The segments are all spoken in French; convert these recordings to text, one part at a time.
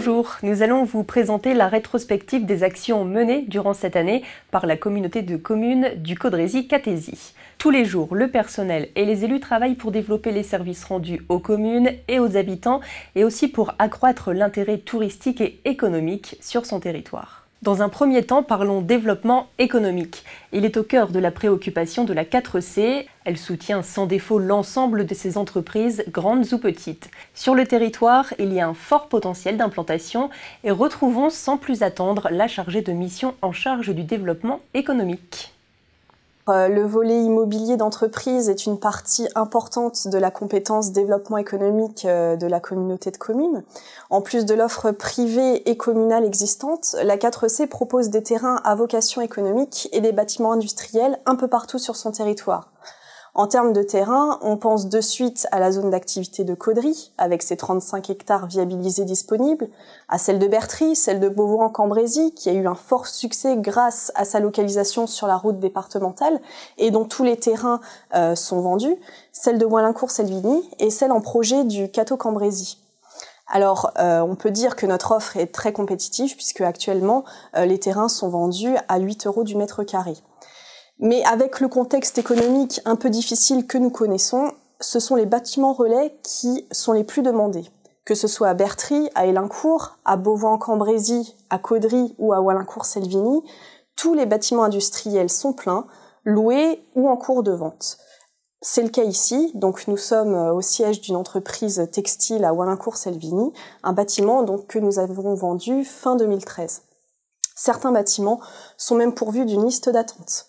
Bonjour, nous allons vous présenter la rétrospective des actions menées durant cette année par la communauté de communes du Caudrésie-Cathésie. Tous les jours, le personnel et les élus travaillent pour développer les services rendus aux communes et aux habitants et aussi pour accroître l'intérêt touristique et économique sur son territoire. Dans un premier temps, parlons développement économique. Il est au cœur de la préoccupation de la 4C. Elle soutient sans défaut l'ensemble de ses entreprises, grandes ou petites. Sur le territoire, il y a un fort potentiel d'implantation et retrouvons sans plus attendre la chargée de mission en charge du développement économique. Le volet immobilier d'entreprise est une partie importante de la compétence développement économique de la communauté de communes. En plus de l'offre privée et communale existante, la 4C propose des terrains à vocation économique et des bâtiments industriels un peu partout sur son territoire. En termes de terrain, on pense de suite à la zone d'activité de Caudry, avec ses 35 hectares viabilisés disponibles, à celle de Bertry, celle de Beauvoir-en-Cambrésis, qui a eu un fort succès grâce à sa localisation sur la route départementale et dont tous les terrains sont vendus, celle de Walaincourt-Selvigny et celle en projet du Cateau-Cambrésis. Alors, on peut dire que notre offre est très compétitive puisque actuellement, les terrains sont vendus à 8 € du mètre carré. Mais avec le contexte économique un peu difficile que nous connaissons, ce sont les bâtiments relais qui sont les plus demandés. Que ce soit à Bertry, à Élincourt, à Beauvoir-en-Cambrésis, à Caudry ou à Walaincourt-Selvigny, tous les bâtiments industriels sont pleins, loués ou en cours de vente. C'est le cas ici, donc nous sommes au siège d'une entreprise textile à Walaincourt-Selvigny, un bâtiment donc que nous avons vendu fin 2013. Certains bâtiments sont même pourvus d'une liste d'attente.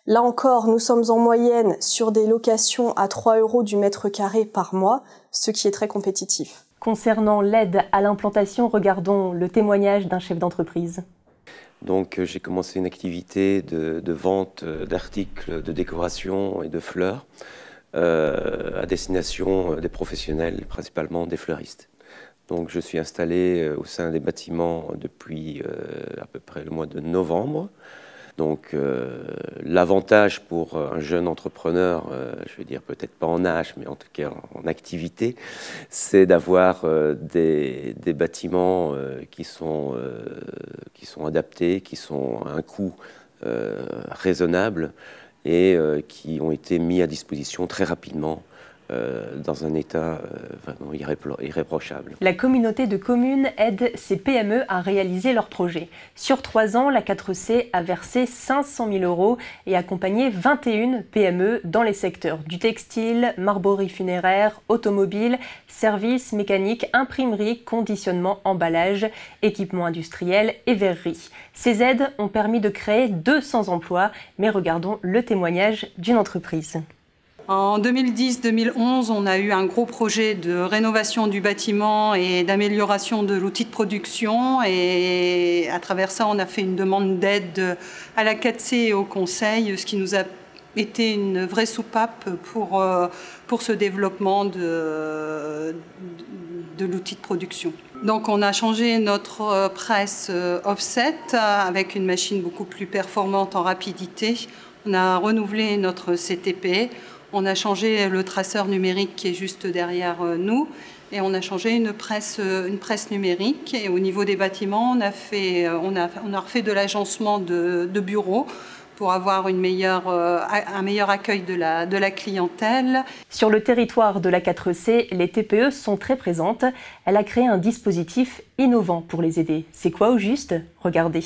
Là encore, nous sommes en moyenne sur des locations à 3 € du mètre carré par mois, ce qui est très compétitif. Concernant l'aide à l'implantation, regardons le témoignage d'un chef d'entreprise. Donc j'ai commencé une activité de vente d'articles de décoration et de fleurs à destination des professionnels, principalement des fleuristes. Donc je suis installé au sein des bâtiments depuis à peu près le mois de novembre. Donc l'avantage pour un jeune entrepreneur, je veux dire peut-être pas en âge, mais en tout cas en activité, c'est d'avoir des bâtiments qui sont adaptés, qui sont à un coût raisonnable et qui ont été mis à disposition très rapidement dans un état vraiment irréprochable. La communauté de communes aide ces PME à réaliser leurs projets. Sur 3 ans, la 4C a versé 500 000 € et accompagné 21 PME dans les secteurs du textile, marborerie funéraire, automobile, services, mécanique, imprimerie, conditionnement, emballage, équipement industriel et verrerie. Ces aides ont permis de créer 200 emplois, mais regardons le témoignage d'une entreprise. En 2010-2011, on a eu un gros projet de rénovation du bâtiment et d'amélioration de l'outil de production. Et à travers ça, on a fait une demande d'aide à la 4C et au Conseil, ce qui nous a été une vraie soupape pour ce développement de l'outil de production. Donc on a changé notre presse offset avec une machine beaucoup plus performante en rapidité. On a renouvelé notre CTP. On a changé le traceur numérique qui est juste derrière nous et on a changé une presse numérique. Et au niveau des bâtiments, on a refait de l'agencement de bureaux pour avoir un meilleur accueil de la clientèle. Sur le territoire de la 4C, les TPE sont très présentes. Elle a créé un dispositif innovant pour les aider. C'est quoi au juste? Regardez.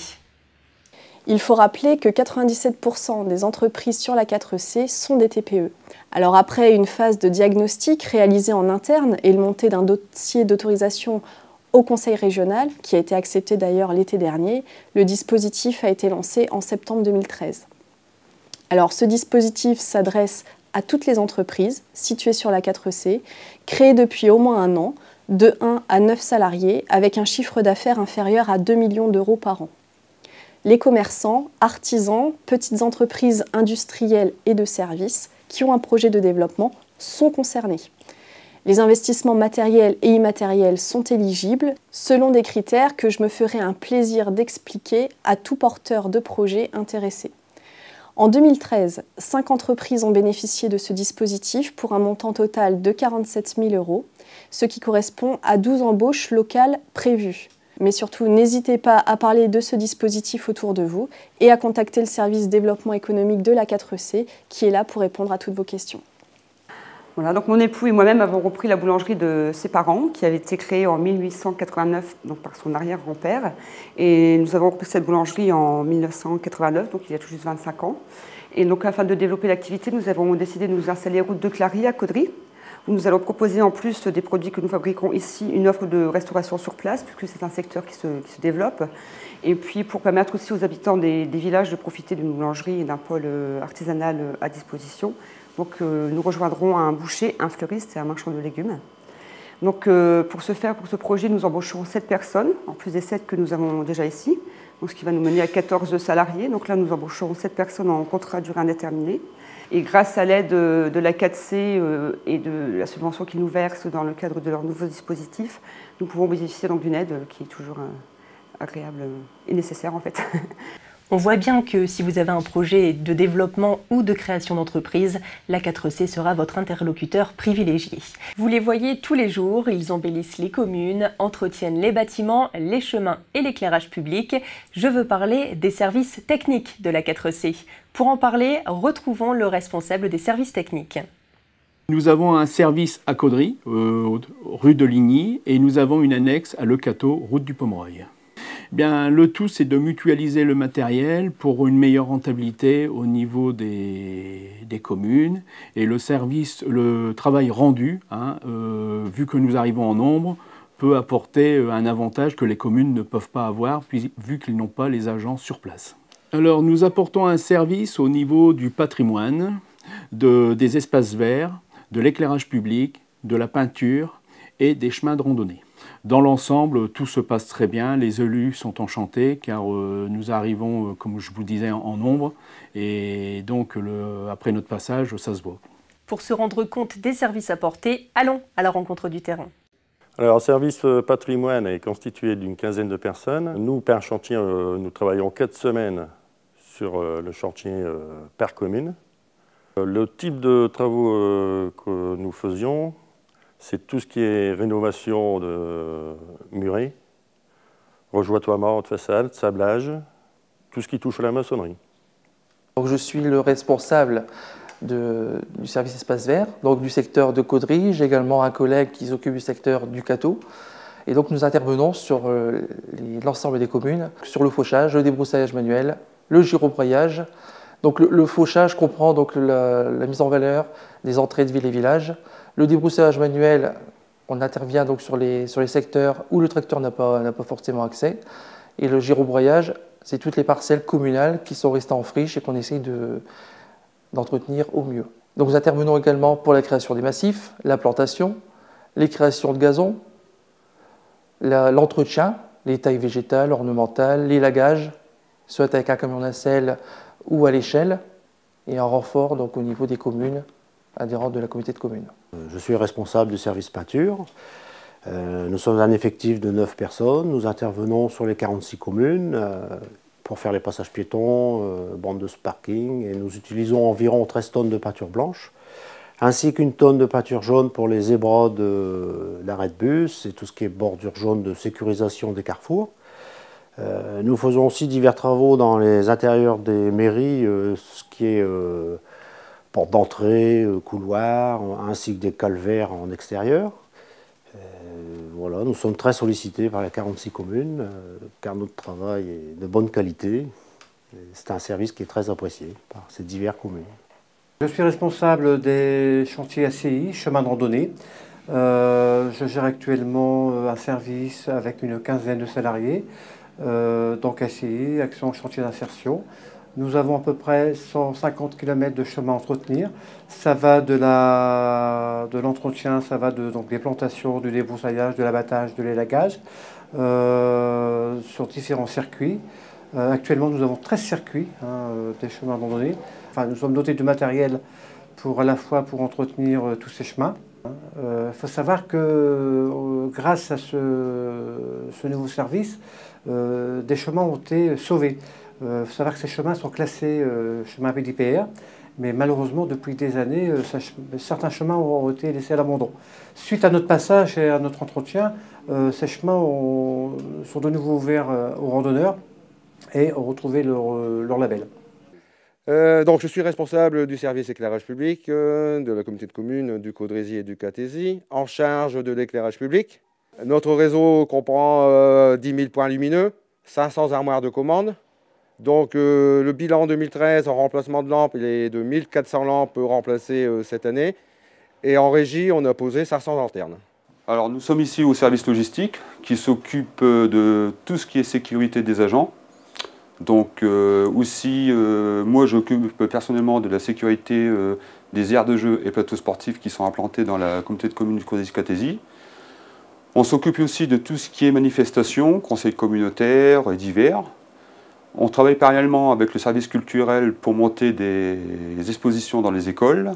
Il faut rappeler que 97% des entreprises sur la 4C sont des TPE. Alors après une phase de diagnostic réalisée en interne et le montée d'un dossier d'autorisation au Conseil régional, qui a été accepté d'ailleurs l'été dernier, le dispositif a été lancé en septembre 2013. Alors ce dispositif s'adresse à toutes les entreprises situées sur la 4C, créées depuis au moins un an, de 1 à 9 salariés, avec un chiffre d'affaires inférieur à 2 millions d'euros par an. Les commerçants, artisans, petites entreprises industrielles et de services qui ont un projet de développement sont concernés. Les investissements matériels et immatériels sont éligibles selon des critères que je me ferai un plaisir d'expliquer à tout porteur de projet intéressé. En 2013, 5 entreprises ont bénéficié de ce dispositif pour un montant total de 47 000 €, ce qui correspond à 12 embauches locales prévues. Mais surtout, n'hésitez pas à parler de ce dispositif autour de vous et à contacter le service développement économique de la 4C qui est là pour répondre à toutes vos questions. Voilà, donc mon époux et moi-même avons repris la boulangerie de ses parents, qui avait été créée en 1889 donc par son arrière-grand-père. Et nous avons repris cette boulangerie en 1989, donc il y a tout juste 25 ans. Et donc afin de développer l'activité, nous avons décidé de nous installer route de Clary à Caudry, où nous allons proposer en plus des produits que nous fabriquons ici, une offre de restauration sur place, puisque c'est un secteur qui se développe. Et puis pour permettre aussi aux habitants des villages de profiter d'une boulangerie et d'un pôle artisanal à disposition. Donc nous rejoindrons un boucher, un fleuriste et un marchand de légumes. Donc pour ce projet, nous embaucherons 7 personnes, en plus des 7 que nous avons déjà ici, donc, ce qui va nous mener à 14 salariés. Donc là, nous embaucherons 7 personnes en contrat à durée indéterminée. Et grâce à l'aide de la 4C et de la subvention qu'ils nous versent dans le cadre de leur nouveau dispositif, nous pouvons bénéficier donc d'une aide qui est toujours agréable et nécessaire en fait. On voit bien que si vous avez un projet de développement ou de création d'entreprise, la 4C sera votre interlocuteur privilégié. Vous les voyez tous les jours, ils embellissent les communes, entretiennent les bâtiments, les chemins et l'éclairage public. Je veux parler des services techniques de la 4C. Pour en parler, retrouvons le responsable des services techniques. Nous avons un service à Caudry, rue de Ligny, et nous avons une annexe à Le Cateau, route du Pomeroy. Bien, le tout, c'est de mutualiser le matériel pour une meilleure rentabilité au niveau des communes. Et le travail rendu, vu que nous arrivons en nombre, peut apporter un avantage que les communes ne peuvent pas avoir, vu qu'ils n'ont pas les agents sur place. Alors, nous apportons un service au niveau du patrimoine, des espaces verts, de l'éclairage public, de la peinture et des chemins de randonnée. Dans l'ensemble, tout se passe très bien, les élus sont enchantés car nous arrivons, comme je vous disais, en nombre et donc après notre passage, ça se voit. Pour se rendre compte des services apportés, allons à la rencontre du terrain. Alors, le service patrimoine est constitué d'une quinzaine de personnes. Nous, par chantier, nous travaillons 4 semaines sur le chantier par commune. Le type de travaux que nous faisions, c'est tout ce qui est rénovation de murets, rejointoiement de façade, sablage, tout ce qui touche à la maçonnerie. Donc, je suis le responsable du service espace vert, donc du secteur de Caudry. J'ai également un collègue qui s'occupe du secteur du Cateau. Et donc nous intervenons sur l'ensemble des communes, sur le fauchage, le débroussaillage manuel, le girobroyage. Donc le fauchage comprend donc la mise en valeur des entrées de villes et villages. Le débroussaillage manuel, on intervient donc sur les secteurs où le tracteur n'a pas forcément accès. Et le girobroyage, c'est toutes les parcelles communales qui sont restées en friche et qu'on essaye d'entretenir au mieux. Donc nous intervenons également pour la création des massifs, la plantation, les créations de gazon, l'entretien, les tailles végétales, ornementales, l'élagage, soit avec un camion nacelle ou à l'échelle, et en renfort donc au niveau des communes adhérentes de la communauté de communes. Je suis responsable du service peinture. Nous sommes un effectif de 9 personnes. Nous intervenons sur les 46 communes pour faire les passages piétons, bandes de parking, et nous utilisons environ 13 tonnes de peinture blanche, ainsi qu'une tonne de peinture jaune pour les zébras de l'arrêt de bus et tout ce qui est bordure jaune de sécurisation des carrefours. Nous faisons aussi divers travaux dans les intérieurs des mairies, ce qui est porte d'entrée, couloir, ainsi que des calvaires en extérieur. Voilà, nous sommes très sollicités par les 46 communes, car notre travail est de bonne qualité. C'est un service qui est très apprécié par ces diverses communes. Je suis responsable des chantiers ACI, chemin de randonnée. Je gère actuellement un service avec une quinzaine de salariés, donc ACI, Action Chantier d'Insertion. Nous avons à peu près 150 km de chemin à entretenir. Ça va de l'entretien, ça va donc des plantations, du débroussaillage, de l'abattage, de l'élagage, sur différents circuits. Actuellement, nous avons 13 circuits, des chemins de randonnée. Enfin, nous sommes dotés de matériel à la fois pour entretenir tous ces chemins. Il faut savoir que grâce à ce nouveau service, des chemins ont été sauvés. Il faut savoir que ces chemins sont classés chemins PDPR Mais malheureusement, depuis des années, certains chemins ont été laissés à l'abandon. Suite à notre passage et à notre entretien, ces chemins sont de nouveau ouverts aux randonneurs et ont retrouvé leur label. Donc je suis responsable du service éclairage public de la communauté de communes du Caudrézy et du Catézy, en charge de l'éclairage public. Notre réseau comprend 10 000 points lumineux, 500 armoires de commande. Donc le bilan en 2013 en remplacement de lampes, il est de 1400 lampes remplacées cette année. Et en régie, on a posé 500 lanternes. Alors nous sommes ici au service logistique qui s'occupe de tout ce qui est sécurité des agents. Donc aussi, moi j'occupe personnellement de la sécurité des aires de jeu et plateaux sportifs qui sont implantés dans la communauté de communes du Caudrézy-Catézy. On s'occupe aussi de tout ce qui est manifestations, conseils communautaires et divers. On travaille parallèlement avec le service culturel pour monter des expositions dans les écoles.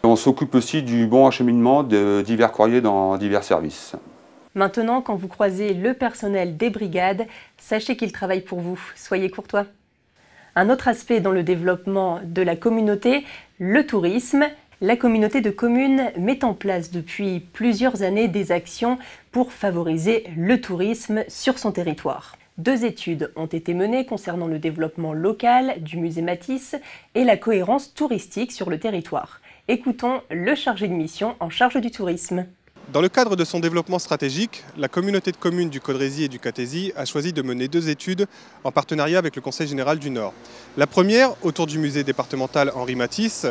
On s'occupe aussi du bon acheminement de divers courriers dans divers services. Maintenant, quand vous croisez le personnel des brigades, sachez qu'ils travaillent pour vous. Soyez courtois. Un autre aspect dans le développement de la communauté, le tourisme. La communauté de communes met en place depuis plusieurs années des actions pour favoriser le tourisme sur son territoire. 2 études ont été menées concernant le développement local du musée Matisse et la cohérence touristique sur le territoire. Écoutons le chargé de mission en charge du tourisme. Dans le cadre de son développement stratégique, la communauté de communes du Caudrézy et du Catézy a choisi de mener 2 études en partenariat avec le Conseil général du Nord. La première, autour du musée départemental Henri Matisse,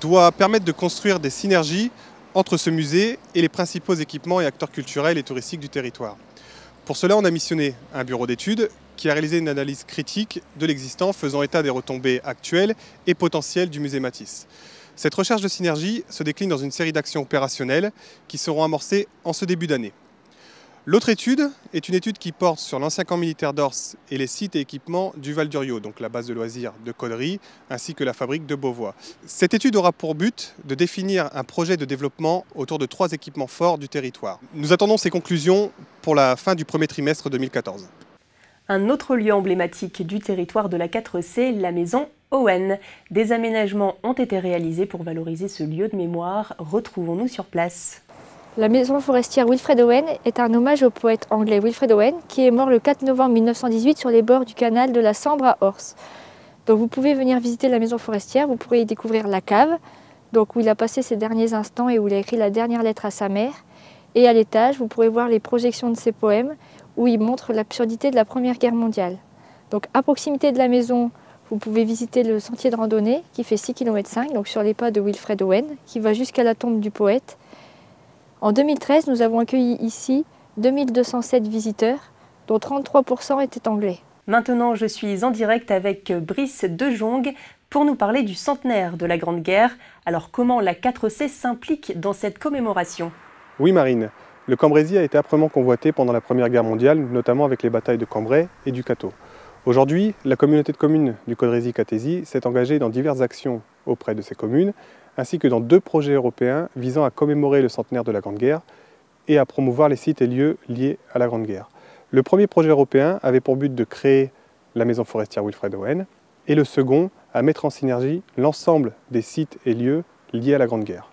doit permettre de construire des synergies entre ce musée et les principaux équipements et acteurs culturels et touristiques du territoire. Pour cela, on a missionné un bureau d'études qui a réalisé une analyse critique de l'existant faisant état des retombées actuelles et potentielles du musée Matisse. Cette recherche de synergie se décline dans une série d'actions opérationnelles qui seront amorcées en ce début d'année. L'autre étude est une étude qui porte sur l'ancien camp militaire d'Ors et les sites et équipements du Val d'Uriot, donc la base de loisirs de Caudry, ainsi que la fabrique de Beauvois. Cette étude aura pour but de définir un projet de développement autour de 3 équipements forts du territoire. Nous attendons ces conclusions pour la fin du premier trimestre 2014. Un autre lieu emblématique du territoire de la 4C, la maison Owen. Des aménagements ont été réalisés pour valoriser ce lieu de mémoire. Retrouvons-nous sur place. La maison forestière Wilfred Owen est un hommage au poète anglais Wilfred Owen qui est mort le 4 novembre 1918 sur les bords du canal de la Sambre à Ors. Donc vous pouvez venir visiter la maison forestière, vous pourrez y découvrir la cave, donc où il a passé ses derniers instants et où il a écrit la dernière lettre à sa mère. Et à l'étage, vous pourrez voir les projections de ses poèmes où il montre l'absurdité de la Première Guerre mondiale. Donc à proximité de la maison, vous pouvez visiter le sentier de randonnée qui fait 6,5 km, donc sur les pas de Wilfred Owen, qui va jusqu'à la tombe du poète. En 2013, nous avons accueilli ici 2207 visiteurs, dont 33% étaient anglais. Maintenant, je suis en direct avec Brice Dejong pour nous parler du centenaire de la Grande Guerre. Alors, comment la 4C s'implique dans cette commémoration? Oui, Marine. Le Cambrésis a été âprement convoité pendant la Première Guerre mondiale, notamment avec les batailles de Cambrai et du Cateau. Aujourd'hui, la communauté de communes du Caudrézy-Catézy s'est engagée dans diverses actions auprès de ces communes, ainsi que dans 2 projets européens visant à commémorer le centenaire de la Grande Guerre et à promouvoir les sites et lieux liés à la Grande Guerre. Le premier projet européen avait pour but de créer la maison forestière Wilfred Owen et le second à mettre en synergie l'ensemble des sites et lieux liés à la Grande Guerre.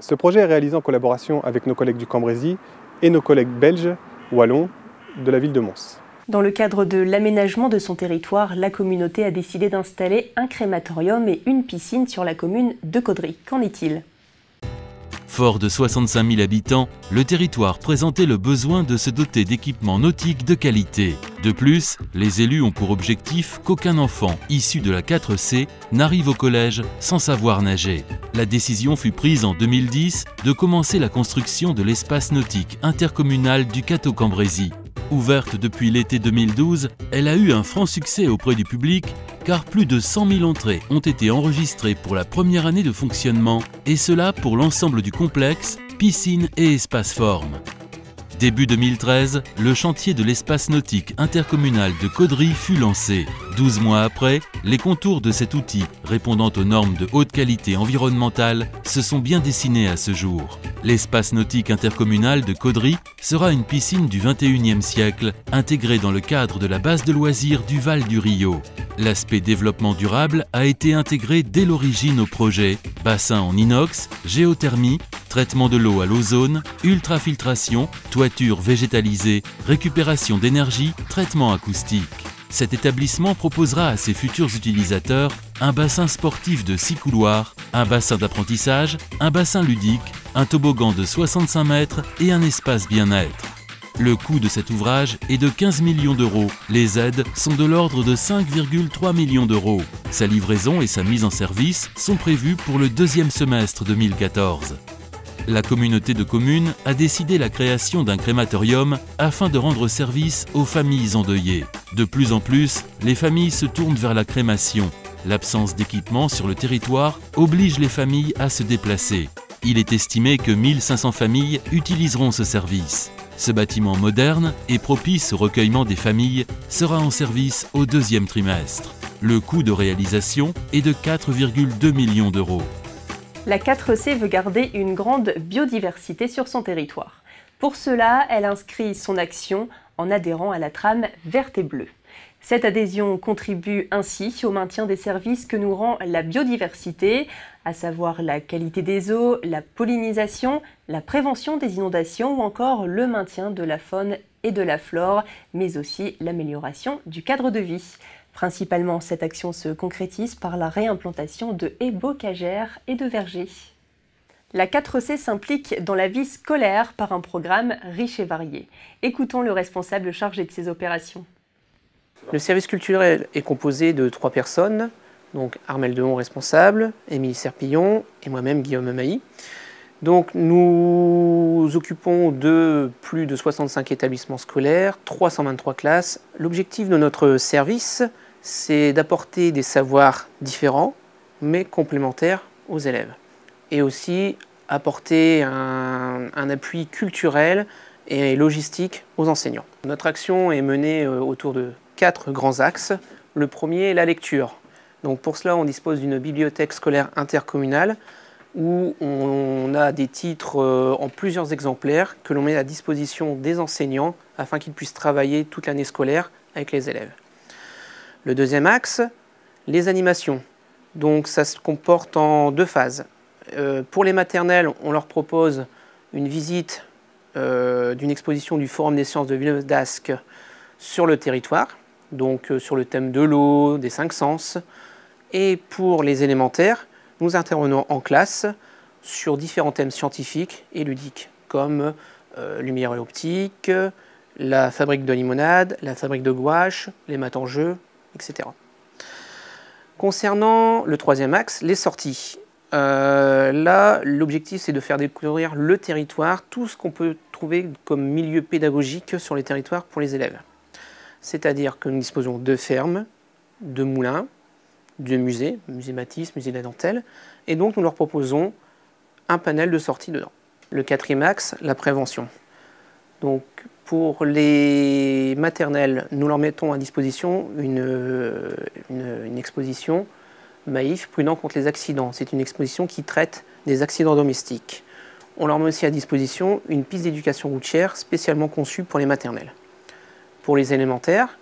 Ce projet est réalisé en collaboration avec nos collègues du Cambrésis et nos collègues belges, wallons, de la ville de Mons. Dans le cadre de l'aménagement de son territoire, la communauté a décidé d'installer un crématorium et une piscine sur la commune de Caudry. Qu'en est-il? Fort de 65 000 habitants, le territoire présentait le besoin de se doter d'équipements nautiques de qualité. De plus, les élus ont pour objectif qu'aucun enfant issu de la 4C n'arrive au collège sans savoir nager. La décision fut prise en 2010 de commencer la construction de l'espace nautique intercommunal du Cateau-Cambrésis. Ouverte depuis l'été 2012, elle a eu un franc succès auprès du public car plus de 100 000 entrées ont été enregistrées pour la première année de fonctionnement et cela pour l'ensemble du complexe, piscine et espace forme. Début 2013, le chantier de l'espace nautique intercommunal de Caudry fut lancé. 12 mois après, les contours de cet outil, répondant aux normes de haute qualité environnementale, se sont bien dessinés à ce jour. L'espace nautique intercommunal de Caudry sera une piscine du 21e siècle, intégrée dans le cadre de la base de loisirs du Val du Rio. L'aspect développement durable a été intégré dès l'origine au projet. Bassin en inox, géothermie, traitement de l'eau à l'ozone, ultrafiltration, toiture végétalisée, récupération d'énergie, traitement acoustique. Cet établissement proposera à ses futurs utilisateurs un bassin sportif de 6 couloirs, un bassin d'apprentissage, un bassin ludique, un toboggan de 65 mètres et un espace bien-être. Le coût de cet ouvrage est de 15 millions d'euros. Les aides sont de l'ordre de 5,3 millions d'euros. Sa livraison et sa mise en service sont prévues pour le deuxième semestre 2014. La communauté de communes a décidé la création d'un crématorium afin de rendre service aux familles endeuillées. De plus en plus, les familles se tournent vers la crémation. L'absence d'équipement sur le territoire oblige les familles à se déplacer. Il est estimé que 1500 familles utiliseront ce service. Ce bâtiment moderne et propice au recueillement des familles sera en service au deuxième trimestre. Le coût de réalisation est de 4,2 millions d'euros. La 4C veut garder une grande biodiversité sur son territoire. Pour cela, elle inscrit son action en adhérant à la trame verte et bleue. Cette adhésion contribue ainsi au maintien des services que nous rend la biodiversité, à savoir la qualité des eaux, la pollinisation, la prévention des inondations ou encore le maintien de la faune et de la flore, mais aussi l'amélioration du cadre de vie. Principalement, cette action se concrétise par la réimplantation de haies bocagères et de vergers. La 4C s'implique dans la vie scolaire par un programme riche et varié. Écoutons le responsable chargé de ces opérations. Le service culturel est composé de 3 personnes, donc Armel Dehon responsable, Émilie Serpillon et moi-même Guillaume Mailly. Donc nous occupons de plus de 65 établissements scolaires, 323 classes. L'objectif de notre service, c'est d'apporter des savoirs différents, mais complémentaires aux élèves. Et aussi apporter un appui culturel et logistique aux enseignants. Notre action est menée autour de 4 grands axes. Le premier est la lecture. Donc pour cela, on dispose d'une bibliothèque scolaire intercommunale où on a des titres en plusieurs exemplaires que l'on met à disposition des enseignants afin qu'ils puissent travailler toute l'année scolaire avec les élèves. Le deuxième axe, les animations. Donc ça se comporte en 2 phases. Pour les maternelles, on leur propose une visite d'une exposition du Forum des sciences de Villeneuve d'Ascq sur le territoire, donc sur le thème de l'eau, des 5 sens. Et pour les élémentaires, nous intervenons en classe sur différents thèmes scientifiques et ludiques, comme lumière et optique, la fabrique de limonade, la fabrique de gouache, les maths en jeu, etc. Concernant le troisième axe, les sorties. Là, l'objectif, c'est de faire découvrir le territoire, tout ce qu'on peut trouver comme milieu pédagogique sur les territoires pour les élèves. C'est-à-dire que nous disposons de fermes, de moulins, de musée Matisse, musée de la dentelle, et donc nous leur proposons un panel de sorties dedans. Le quatrième axe, la prévention. Donc pour les maternelles, nous leur mettons à disposition une exposition Maïf, prudent contre les accidents. C'est une exposition qui traite des accidents domestiques. On leur met aussi à disposition une piste d'éducation routière spécialement conçue pour les maternelles. Pour les élémentaires,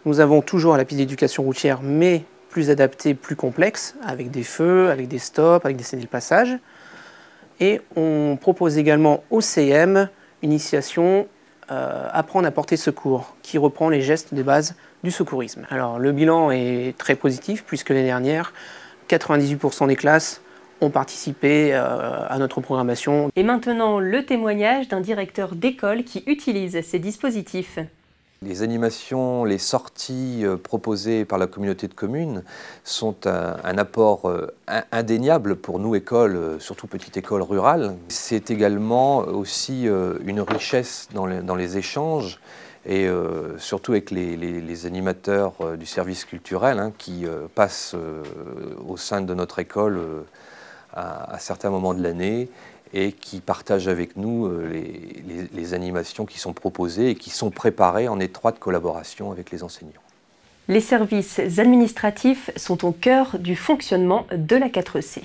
nous avons toujours la piste d'éducation routière, mais plus adaptée, plus complexe, avec des feux, avec des stops, avec des scénés de passage. Et on propose également au CM une initiation apprendre à porter secours, qui reprend les gestes de base du secourisme. Alors le bilan est très positif, puisque l'année dernière, 98% des classes ont participé à notre programmation. Et maintenant, le témoignage d'un directeur d'école qui utilise ces dispositifs. Les animations, les sorties proposées par la communauté de communes sont un apport indéniable pour nous, écoles, surtout petites écoles rurales. C'est également aussi une richesse dans les échanges et surtout avec les animateurs du service culturel qui passent au sein de notre école à certains moments de l'année et qui partagent avec nous les animations qui sont proposées et qui sont préparées en étroite collaboration avec les enseignants. Les services administratifs sont au cœur du fonctionnement de la 4C.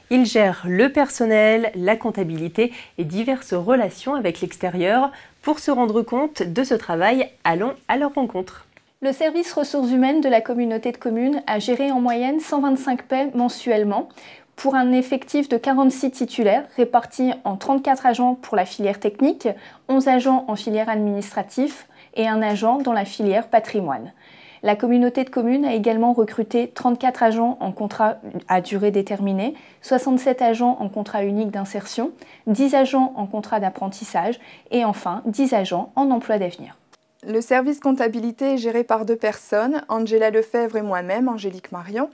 Ils gèrent le personnel, la comptabilité et diverses relations avec l'extérieur. Pour se rendre compte de ce travail, allons à leur rencontre. Le service ressources humaines de la communauté de communes a géré en moyenne 125 paix mensuellement pour un effectif de 46 titulaires répartis en 34 agents pour la filière technique, 11 agents en filière administrative et un agent dans la filière patrimoine. La communauté de communes a également recruté 34 agents en contrat à durée déterminée, 67 agents en contrat unique d'insertion, 10 agents en contrat d'apprentissage et enfin 10 agents en emploi d'avenir. Le service comptabilité est géré par 2 personnes, Angela Lefebvre et moi-même, Angélique Marion.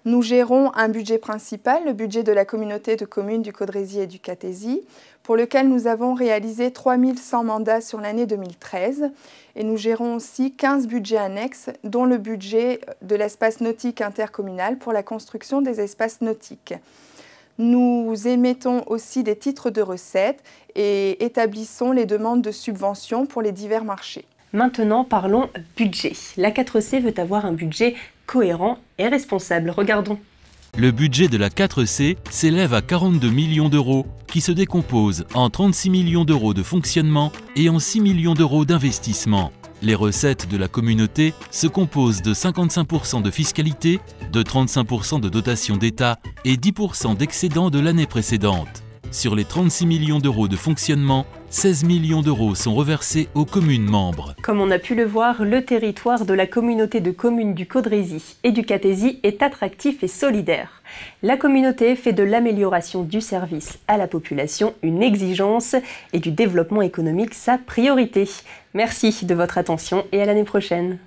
Nous gérons un budget principal, le budget de la communauté de communes du Caudrésie et du Catésie, pour lequel nous avons réalisé 3100 mandats sur l'année 2013. Et nous gérons aussi 15 budgets annexes, dont le budget de l'espace nautique intercommunal pour la construction des espaces nautiques. Nous émettons aussi des titres de recettes et établissons les demandes de subventions pour les divers marchés. Maintenant, parlons budget. La 4C veut avoir un budget cohérent et responsable. Regardons. Le budget de la 4C s'élève à 42 millions d'euros, qui se décompose en 36 millions d'euros de fonctionnement et en 6 millions d'euros d'investissement. Les recettes de la communauté se composent de 55% de fiscalité, de 35% de dotation d'État et 10% d'excédent de l'année précédente. Sur les 36 millions d'euros de fonctionnement, 16 millions d'euros sont reversés aux communes membres. Comme on a pu le voir, le territoire de la communauté de communes du Caudrésie et du Catésie est attractif et solidaire. La communauté fait de l'amélioration du service à la population une exigence et du développement économique sa priorité. Merci de votre attention et à l'année prochaine.